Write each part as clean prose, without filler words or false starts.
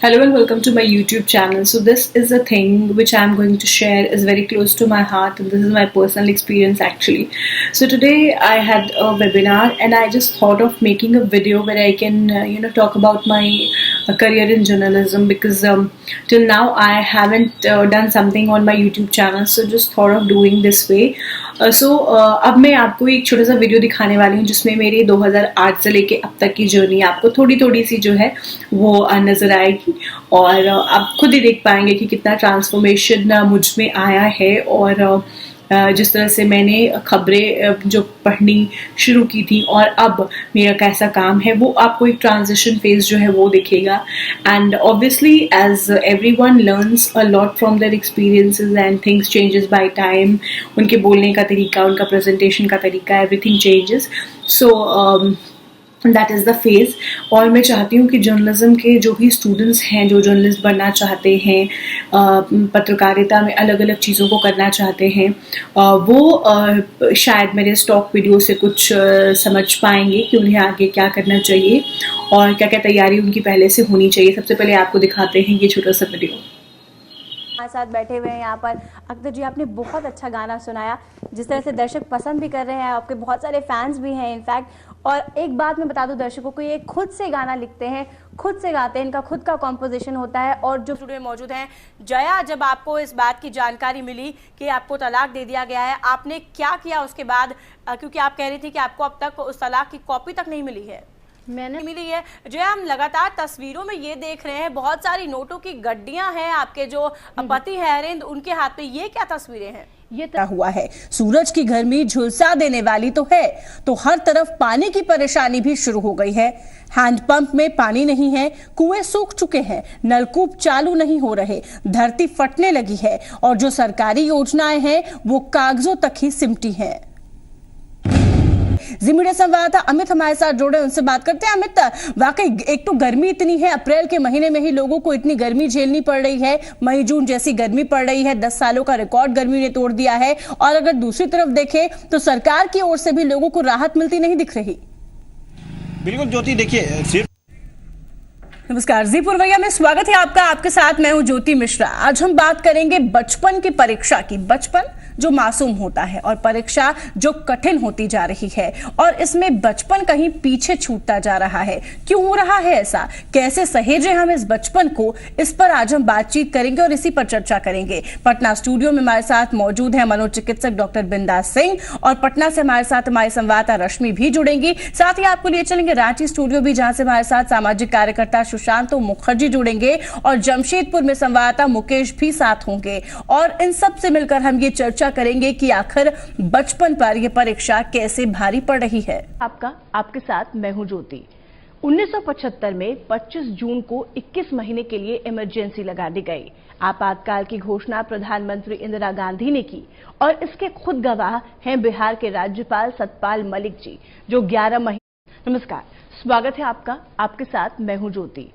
Hello and welcome to my YouTube channel. So this is a thing which I'm going to share is very close to my heart, and this is my personal experience actually. So today I had a webinar and I just thought of making a video where I can talk about my career in journalism, because till now I haven't done something on my YouTube channel, so just thought of doing this way. अब मैं आपको एक छोटा सा video दिखाने वाली हूँ जिसमें मेरी 2008 से लेके अब तक की जर्नी आपको थोड़ी थोड़ी सी जो है वो नज़र आएगी, और आप खुद ही देख पाएंगे कि कितना ट्रांसफॉर्मेशन मुझ में आया है। और जिस तरह से मैंने खबरें जो पढ़नी शुरू की थी और अब मेरा कैसा काम है, वो आपको एक ट्रांजिशन फेज जो है वो दिखेगा। And obviously as everyone learns a lot from their experiences and things changes by time. उनके बोलने का तरीका, उनका प्रेजेंटेशन का तरीका, everything changes. So that is the phase. और मैं चाहती हूँ कि जर्नलिज्म के जो भी स्टूडेंट्स हैं, जो जर्नलिस्ट बनना चाहते हैं, पत्रकारिता में अलग अलग चीज़ों को करना चाहते हैं, वो शायद मेरे स्टॉक वीडियो से कुछ समझ पाएंगे कि उन्हें आगे क्या करना चाहिए और क्या क्या तैयारी उनकी पहले से होनी चाहिए। सबसे पहले आपको दिखाते हैं ये छोटा सा वीडियो। हमारे साथ बैठे हुए हैं यहाँ पर अख्तर जी। आपने बहुत अच्छा गाना सुनाया, जिस तरह से दर्शक पसंद भी कर रहे हैं, आपके बहुत सारे फैंस भी हैं इनफैक्ट। और एक बात मैं बता दूं दर्शकों को, ये खुद से गाना लिखते हैं, खुद से गाते हैं, इनका खुद का कॉम्पोजिशन होता है। और जो स्टूडियो में मौजूद हैं, जया, जब आपको इस बात की जानकारी मिली कि आपको तलाक दे दिया गया है, आपने क्या किया उसके बाद? क्योंकि आप कह रही थी कि आपको अब तक उस तलाक की कॉपी तक नहीं मिली है। मैंने मिली है जो है, हम लगातार तस्वीरों में ये देख रहे हैं, बहुत सारी नोटों की गड्डियां हैं। आपके जो पति है अरिंद, उनके हाथ पे ये क्या तस्वीरें हैं? ये हुआ है। सूरज की गर्मी झुलसा देने वाली तो है, तो हर तरफ पानी की परेशानी भी शुरू हो गई है। हैंडपंप में पानी नहीं है, कुएं सूख चुके हैं, नलकूप चालू नहीं हो रहे, धरती फटने लगी है और जो सरकारी योजनाएं हैं वो कागजों तक ही सिमटी हैं। जी मीडिया संवाददाता अमित हमारे साथ जुड़े, उनसे बात करते हैं। अमित, वाकई एक तो गर्मी इतनी है, अप्रैल के महीने में ही लोगों को इतनी गर्मी झेलनी पड़ रही है, मई जून जैसी गर्मी पड़ रही है, 10 सालों का रिकॉर्ड गर्मी ने तोड़ दिया है। और अगर दूसरी तरफ देखें तो सरकार की ओर से भी लोगों को राहत मिलती नहीं दिख रही। बिल्कुल ज्योति, देखिए नमस्कार, जी पूर्वैया में स्वागत है आपका। आपके साथ मैं हूं ज्योति मिश्रा। आज हम बात करेंगे बचपन की परीक्षा की। बचपन जो मासूम होता है और परीक्षा जो कठिन होती जा रही है, और इसमें बचपन कहीं पीछे छूटता जा रहा है। क्यों हो रहा है ऐसा, कैसे सहेजे हम इस बचपन को, इस पर आज हम बातचीत करेंगे और इसी पर चर्चा करेंगे। पटना स्टूडियो में हमारे साथ मौजूद है मनोचिकित्सक डॉक्टर बिंदास सिंह, और पटना से हमारे साथ हमारी संवाददाता रश्मि भी जुड़ेंगी। साथ ही आपको लिए चलेंगे रांची स्टूडियो भी, जहां से हमारे साथ सामाजिक कार्यकर्ता सुशांत मुखर्जी जुड़ेंगे, और जमशेदपुर में संवाददाता मुकेश भी साथ होंगे। और इन सब से मिलकर हम ये चर्चा करेंगे कि आखिर बचपन पर यह परीक्षा कैसे भारी पड़ रही है। आपके साथ मैं हूं ज्योति। 1975 में 25 जून को 21 महीने के लिए इमरजेंसी लगा दी गई। आपातकाल की घोषणा प्रधानमंत्री इंदिरा गांधी ने की, और इसके खुद गवाह हैं बिहार के राज्यपाल सतपाल मलिक जी, जो 11 महीने। नमस्कार, स्वागत है आपका। आपके साथ मैं हूं ज्योति।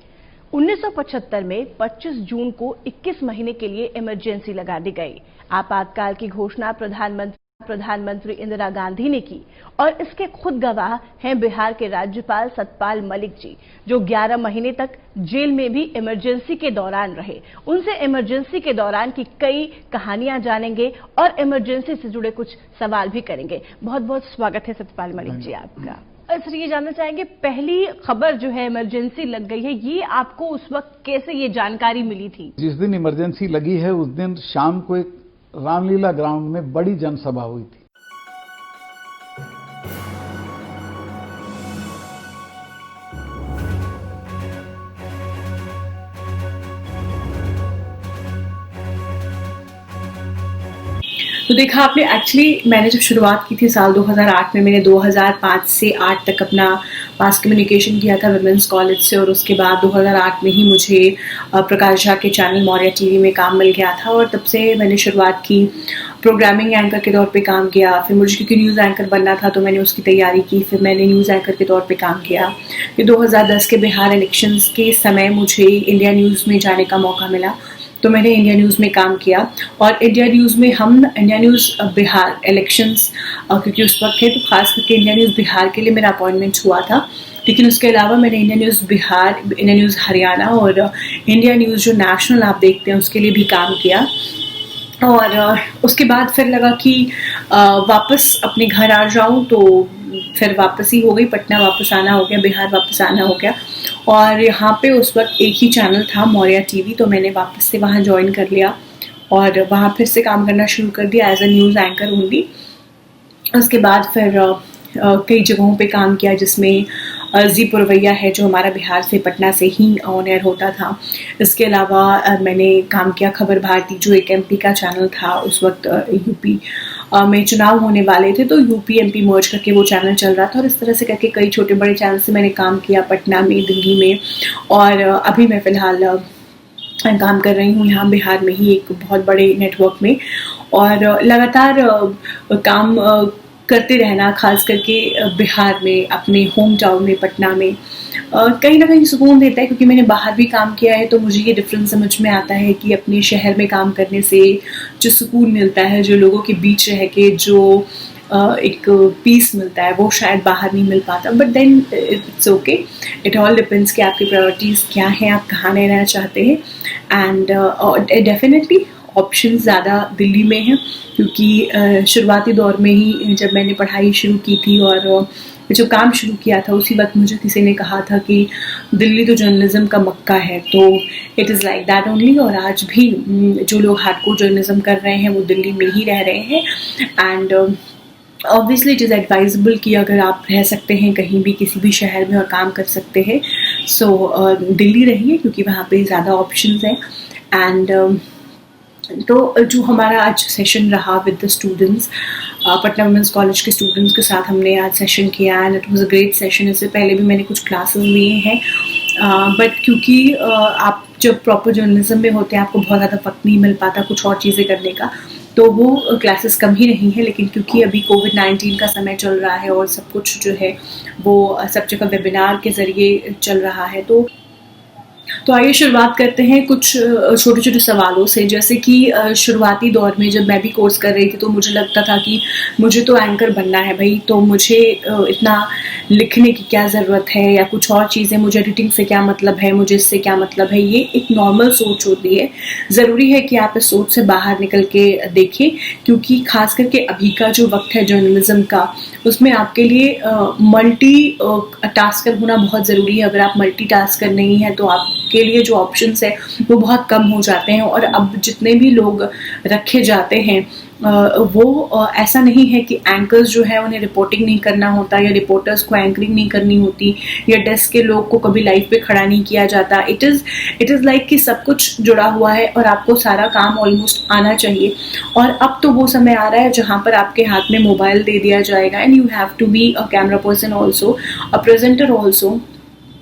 1975 में 25 जून को 21 महीने के लिए इमरजेंसी लगा दी गई। आपातकाल की घोषणा प्रधानमंत्री इंदिरा गांधी ने की, और इसके खुद गवाह हैं बिहार के राज्यपाल सतपाल मलिक जी, जो 11 महीने तक जेल में भी इमरजेंसी के दौरान रहे। उनसे इमरजेंसी के दौरान की कई कहानियां जानेंगे और इमरजेंसी से जुड़े कुछ सवाल भी करेंगे। बहुत बहुत स्वागत है सतपाल मलिक जी आपका। सर, ये जानना चाहेंगे, पहली खबर जो है इमरजेंसी लग गई है, ये आपको उस वक्त कैसे ये जानकारी मिली थी? जिस दिन इमरजेंसी लगी है उस दिन शाम को एक रामलीला ग्राउंड में बड़ी जनसभा हुई थी। तो देखा आपने, एक्चुअली मैंने जब शुरुआत की थी साल 2008 में, मैंने 2005 से 8 तक अपना मास कम्युनिकेशन किया था विमेंस कॉलेज से, और उसके बाद 2008 में ही मुझे प्रकाश झा के चैनल मौर्या टीवी में काम मिल गया था, और तब से मैंने शुरुआत की। प्रोग्रामिंग एंकर के तौर पे काम किया, फिर मुझे क्योंकि न्यूज़ एंकर बनना था तो मैंने उसकी तैयारी की, फिर मैंने न्यूज़ एंकर के तौर पे काम किया। फिर 2010 के बिहार इलेक्शंस के समय मुझे इंडिया न्यूज़ में जाने का मौका मिला, तो मैंने इंडिया न्यूज़ में काम किया। और इंडिया न्यूज़ में हम इंडिया न्यूज़ बिहार इलेक्शंस क्योंकि उस वक्त है, तो खास करके इंडिया न्यूज़ बिहार के लिए मेरा अपॉइंटमेंट हुआ था। लेकिन उसके अलावा मैंने India news Bihar, India news Haryana और इंडिया न्यूज़ जो नेशनल आप देखते हैं उसके लिए भी काम किया। और उसके बाद फिर लगा कि वापस अपने घर आ जाऊं, तो फिर वापस ही हो गई, पटना वापस आना हो गया, बिहार वापस आना हो गया। और यहाँ पे उस वक्त एक ही चैनल था, मौर्या टीवी, तो मैंने वापस से वहाँ ज्वाइन कर लिया और वहाँ फिर से काम करना शुरू कर दिया as a news anchor only. उसके बाद फिर कई जगहों पे काम किया, जिसमें जी पुरवैया है जो हमारा बिहार से, पटना से ही ऑन एयर होता था। इसके अलावा मैंने काम किया खबर भारती, जो एक एमपी का चैनल था। उस वक्त यूपी में चुनाव होने वाले थे, तो यूपी एमपी मर्ज करके वो चैनल चल रहा था। और इस तरह से करके कई छोटे बड़े चैनल से मैंने काम किया, पटना में, दिल्ली में, और अभी मैं फ़िलहाल काम कर रही हूँ यहाँ बिहार में ही एक बहुत बड़े नेटवर्क में। और लगातार काम करते रहना, खास करके बिहार में, अपने होम टाउन में, पटना में, कहीं ना कहीं सुकून देता है। क्योंकि मैंने बाहर भी काम किया है, तो मुझे ये डिफरेंस समझ में आता है कि अपने शहर में काम करने से जो सुकून मिलता है, जो लोगों के बीच रह के जो एक पीस मिलता है, वो शायद बाहर नहीं मिल पाता। But then it's okay, it all depends कि आपकी प्रायोरिटीज़ क्या हैं, आप कहाँ रहना चाहते हैं। एंड डेफिनेटली ऑप्शन ज़्यादा दिल्ली में हैं, क्योंकि शुरुआती दौर में ही जब मैंने पढ़ाई शुरू की थी और जो काम शुरू किया था, उसी वक्त मुझे किसी ने कहा था कि दिल्ली तो जर्नलिज्म का मक्का है। तो it is like that only. और आज भी जो लोग हार्डकोर जर्नलिज्म कर रहे हैं वो दिल्ली में ही रह रहे हैं। And obviously it is advisable कि अगर आप रह सकते हैं कहीं भी, किसी भी शहर में और काम कर सकते हैं, सो दिल्ली रहिए, क्योंकि वहाँ पे ज़्यादा ऑप्शंस हैं। एंड तो जो हमारा आज सेशन रहा with the students, Patna women's college के स्टूडेंट्स के साथ हमने आज सेशन किया, and it was a great session. इससे पहले भी मैंने कुछ क्लासेस लिए हैं, बट क्योंकि आप जब प्रॉपर जर्नलिज्म में होते हैं, आपको बहुत ज़्यादा वक्त नहीं मिल पाता कुछ और चीज़ें करने का, तो वो क्लासेस कम ही रही हैं। लेकिन क्योंकि अभी कोविड-19 का समय चल रहा है और सब कुछ जो है वो सब जगह वेबिनार के ज़रिए चल रहा है, तो आइए शुरुआत करते हैं कुछ छोटे छोटे सवालों से। जैसे कि शुरुआती दौर में जब मैं भी कोर्स कर रही थी, तो मुझे लगता था कि मुझे तो एंकर बनना है भाई, तो मुझे इतना लिखने की क्या ज़रूरत है, या कुछ और चीज़ें, मुझे एडिटिंग से क्या मतलब है, मुझे इससे क्या मतलब है। ये एक नॉर्मल सोच होती है। ज़रूरी है कि आप इस सोच से बाहर निकल के देखें, क्योंकि खास करके अभी का जो वक्त है जर्नलिज्म का, उसमें आपके लिए मल्टी टास्कर होना बहुत ज़रूरी है। अगर आप मल्टी टास्कर नहीं है, तो आपके लिए जो ऑप्शंस है वो बहुत कम हो जाते हैं। और अब जितने भी लोग रखे जाते हैं, वो ऐसा नहीं है कि एंकर्स जो है उन्हें रिपोर्टिंग नहीं करना होता, या रिपोर्टर्स को एंकरिंग नहीं करनी होती, या डेस्क के लोग को कभी लाइव पे खड़ा नहीं किया जाता। इट इज़ लाइक कि सब कुछ जुड़ा हुआ है और आपको सारा काम ऑलमोस्ट आना चाहिए। और अब तो वो समय आ रहा है जहाँ पर आपके हाथ में मोबाइल दे दिया जाएगा, and you have to be a camera person also, a presenter also.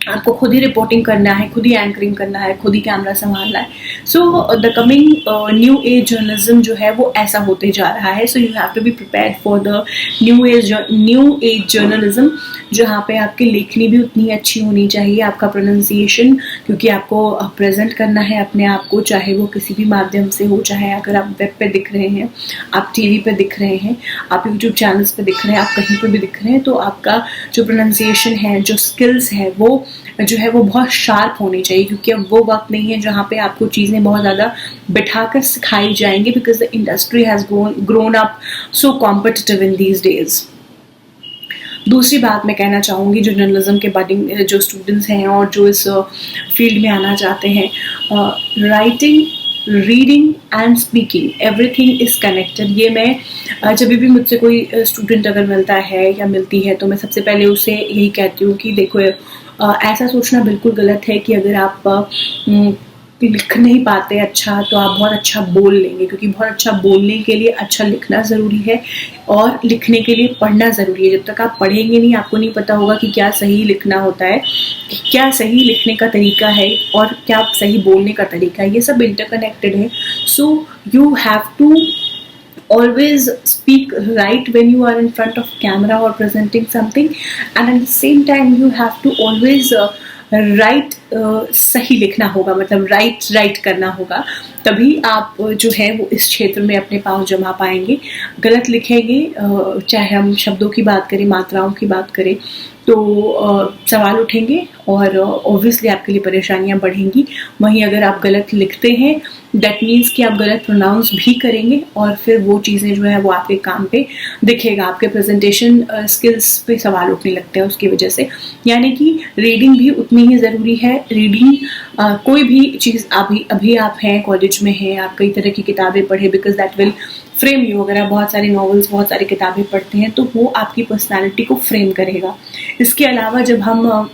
आपको खुद ही रिपोर्टिंग करना है, खुद ही एंकरिंग करना है, खुद ही कैमरा संभालना है। So the coming new age journalism जो है वो ऐसा होते जा रहा है। So you have to be prepared for the new age journalism, जहाँ पे आपकी लेखनी भी उतनी अच्छी होनी चाहिए, आपका प्रोनाउंसिएशन, क्योंकि आपको प्रेजेंट करना है अपने आप को, चाहे वो किसी भी माध्यम से हो, चाहे अगर आप वेब पे दिख रहे हैं, आप टीवी पे दिख रहे हैं, आप यूट्यूब चैनल्स पे दिख रहे हैं, आप कहीं पे भी दिख रहे हैं, तो आपका जो प्रोनाउंसिएशन है, जो स्किल्स है, वो जो है वो बहुत शार्प होनी चाहिए। क्योंकि अब वो वक्त नहीं है जहाँ पे आपको चीज़ें बहुत ज़्यादा बिठाकर सिखाई जाएंगी, because the industry has grown up so competitive in these days. दूसरी बात मैं कहना चाहूँगी, जो जर्नलिज्म के बडिंग जो स्टूडेंट्स हैं और जो इस फील्ड में आना चाहते हैं, writing, reading and speaking, everything is connected. ये मैं जब भी मुझसे कोई स्टूडेंट अगर मिलता है या मिलती है, तो मैं सबसे पहले उसे यही कहती हूँ कि देखो, ऐसा सोचना बिल्कुल गलत है कि अगर आप लिख नहीं पाते अच्छा, तो आप बहुत अच्छा बोल लेंगे, क्योंकि बहुत अच्छा बोलने के लिए अच्छा लिखना ज़रूरी है, और लिखने के लिए पढ़ना ज़रूरी है। जब तक आप पढ़ेंगे नहीं, आपको नहीं पता होगा कि क्या सही लिखना होता है, क्या सही लिखने का तरीका है, और क्या सही बोलने का तरीका है। ये सब इंटरकनेक्टेड है। So you have to always speak right when you are in front of camera or presenting something, and at the same time you have to always right सही लिखना होगा, मतलब राइट करना होगा, तभी आप जो है वो इस क्षेत्र में अपने पाँव जमा पाएंगे। गलत लिखेंगे, चाहे हम शब्दों की बात करें, मात्राओं की बात करें, तो सवाल उठेंगे और ऑब्वियसली आपके लिए परेशानियां बढ़ेंगी। वहीं अगर आप गलत लिखते हैं दैट मीन्स कि आप गलत प्रोनाउंस भी करेंगे और फिर वो चीज़ें जो है वो आपके काम पे दिखेगा, आपके प्रेजेंटेशन स्किल्स पे सवाल उठने लगते हैं उसकी वजह से। यानी कि रीडिंग भी उतनी ही ज़रूरी है। रीडिंग कोई भी चीज़ अभी आप हैं, कॉलेज में हैं, आप कई तरह की किताबें पढ़े, because that will frame you. अगर आप बहुत सारे नॉवेल्स, बहुत सारी किताबें पढ़ते हैं तो वो आपकी पर्सनैलिटी को फ्रेम करेगा। इसके अलावा जब हम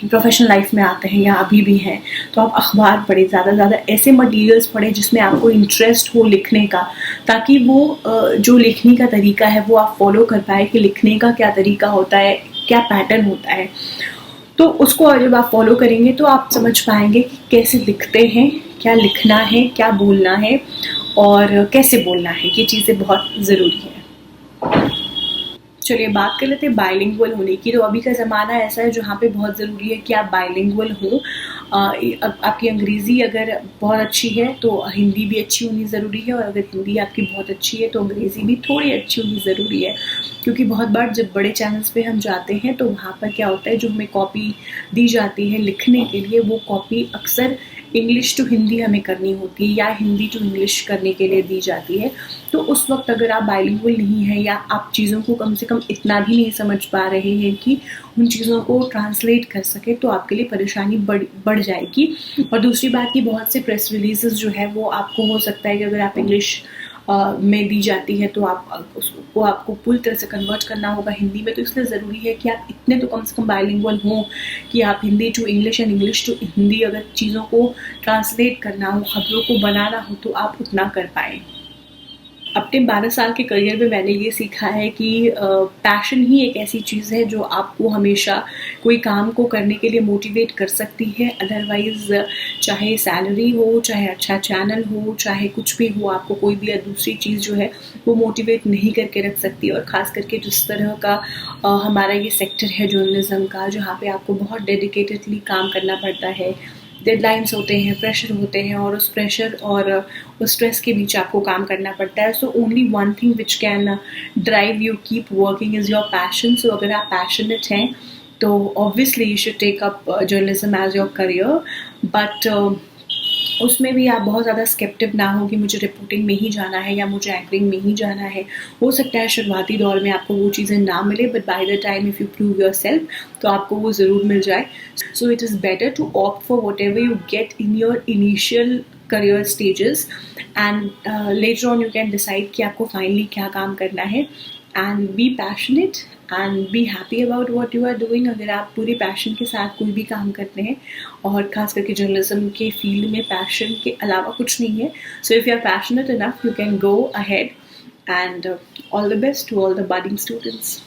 प्रोफेशनल लाइफ में आते हैं या अभी भी हैं तो आप अखबार पढ़ें, ज़्यादा से ज़्यादा ऐसे मटेरियल्स पढ़ें जिसमें आपको इंटरेस्ट हो लिखने का, ताकि वो जो लिखने का तरीका है वो आप फॉलो कर पाए कि लिखने का क्या तरीका होता है, क्या पैटर्न होता है। तो उसको जब आप फॉलो करेंगे तो आप समझ पाएंगे कि कैसे लिखते हैं, क्या लिखना है, क्या बोलना है और कैसे बोलना है। ये चीज़ें बहुत ज़रूरी है। चलिए बात कर लेते हैं बाइलिंगुअल होने की। तो अभी का ज़माना ऐसा है जहाँ पे बहुत ज़रूरी है कि आप बाइलिंगुअल हो। आपकी अंग्रेज़ी अगर बहुत अच्छी है तो हिंदी भी अच्छी होनी ज़रूरी है, और अगर हिंदी आपकी बहुत अच्छी है तो अंग्रेज़ी भी थोड़ी अच्छी होनी ज़रूरी है। क्योंकि बहुत बार जब बड़े चैनल्स पे हम जाते हैं तो वहाँ पर क्या होता है, जो हमें कॉपी दी जाती है लिखने के लिए, वो कॉपी अक्सर इंग्लिश टू हिंदी हमें करनी होती है या हिंदी टू इंग्लिश करने के लिए दी जाती है। तो उस वक्त अगर आप बाइलिंगुअल नहीं हैं या आप चीज़ों को कम से कम इतना भी नहीं समझ पा रहे हैं कि उन चीज़ों को ट्रांसलेट कर सके, तो आपके लिए परेशानी बढ़ जाएगी। और दूसरी बात की, बहुत से प्रेस रिलीजेस जो है वो आपको हो सकता है कि अगर आप इंग्लिश में दी जाती है तो उसको आपको पूरी तरह से कन्वर्ट करना होगा हिंदी में। तो इसलिए ज़रूरी है कि आप इतने तो कम से कम बाइलिंगुअल हों कि आप Hindi to English and English to Hindi, अगर चीज़ों को ट्रांसलेट करना हो, खबरों को बनाना हो, तो आप उतना कर पाएँ। अपने 12 साल के करियर में मैंने ये सीखा है कि पैशन ही एक ऐसी चीज़ है जो आपको हमेशा कोई काम को करने के लिए मोटिवेट कर सकती है। अदरवाइज़ चाहे सैलरी हो, चाहे अच्छा चैनल हो, चाहे कुछ भी हो, आपको कोई भी दूसरी चीज़ जो है वो मोटिवेट नहीं करके रख सकती। और ख़ास करके जिस तरह का हमारा ये सेक्टर है जर्नलिज्म का, जहाँ पे आपको बहुत डेडिकेटेडली काम करना पड़ता है, डेडलाइंस होते हैं, प्रेशर होते हैं, और उस प्रेशर और उस स्ट्रेस के बीच आपको काम करना पड़ता है। So only one thing which can drive you keep working is your passion. So अगर आप पैशनेट हैं तो obviously you should take up journalism as your career, but उसमें भी आप बहुत ज़्यादा स्केप्टिव ना हो कि मुझे रिपोर्टिंग में ही जाना है या मुझे एंकरिंग में ही जाना है। हो सकता है शुरुआती दौर में आपको वो चीज़ें ना मिले, but by the time if you prove yourself तो आपको वो ज़रूर मिल जाए। So it is better to opt for whatever you get in your initial career stages, and later on you can decide कि आपको finally क्या काम करना है, and be passionate and be happy about what you are doing। अगर आप पूरे passion के साथ कोई भी काम करते हैं, और खास करके जर्नलिज्म के फील्ड में पैशन के अलावा कुछ नहीं है, so if you are passionate enough you can go ahead, and all the best to all the budding students।